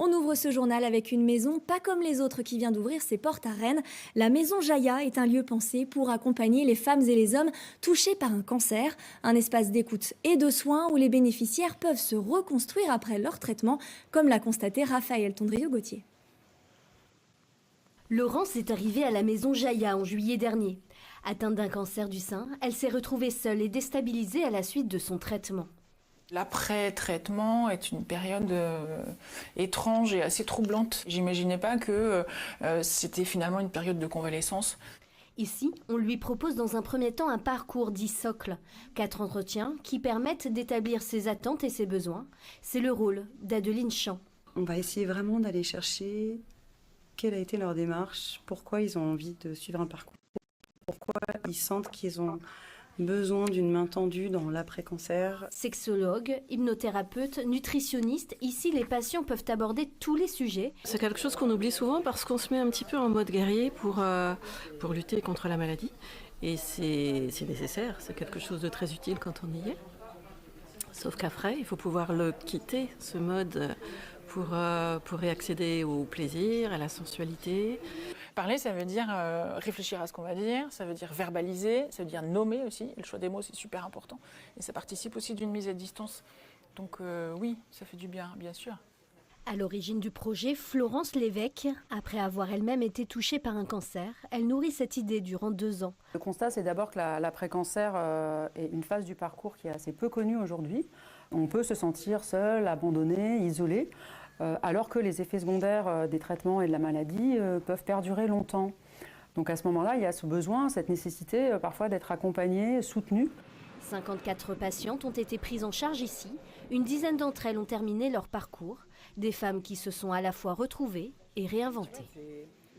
On ouvre ce journal avec une maison pas comme les autres qui vient d'ouvrir ses portes à Rennes. La maison Jaya est un lieu pensé pour accompagner les femmes et les hommes touchés par un cancer. Un espace d'écoute et de soins où les bénéficiaires peuvent se reconstruire après leur traitement, comme l'a constaté Raphaël Tondrio-Gauthier. Laurence est arrivée à la maison Jaya en juillet dernier. Atteinte d'un cancer du sein, elle s'est retrouvée seule et déstabilisée à la suite de son traitement. L'après-traitement est une période étrange et assez troublante. J'imaginais pas que c'était finalement une période de convalescence. Ici, on lui propose dans un premier temps un parcours dit socle. 4 entretiens qui permettent d'établir ses attentes et ses besoins. C'est le rôle d'Adeline Champ. On va essayer vraiment d'aller chercher quelle a été leur démarche, pourquoi ils ont envie de suivre un parcours, pourquoi ils sentent qu'ils ont besoin d'une main tendue dans l'après-cancer. Sexologue, hypnothérapeute, nutritionniste, ici les patients peuvent aborder tous les sujets. C'est quelque chose qu'on oublie souvent parce qu'on se met un petit peu en mode guerrier pour lutter contre la maladie. Et c'est nécessaire, c'est quelque chose de très utile quand on y est. Sauf qu'après, il faut pouvoir le quitter, ce mode, pour y accéder au plaisir, à la sensualité. Parler, ça veut dire réfléchir à ce qu'on va dire, ça veut dire verbaliser, ça veut dire nommer aussi. Et le choix des mots, c'est super important. Et ça participe aussi d'une mise à distance. Donc oui, ça fait du bien, bien sûr. À l'origine du projet, Florence Lévesque, après avoir elle-même été touchée par un cancer, elle nourrit cette idée durant 2 ans. Le constat, c'est d'abord que l'après-cancer est une phase du parcours qui est assez peu connue aujourd'hui. On peut se sentir seul, abandonné, isolé, alors que les effets secondaires des traitements et de la maladie peuvent perdurer longtemps. Donc à ce moment-là, il y a ce besoin, cette nécessité parfois d'être accompagné, soutenu. 54 patientes ont été prises en charge ici. Une dizaine d'entre elles ont terminé leur parcours. Des femmes qui se sont à la fois retrouvées et réinventées.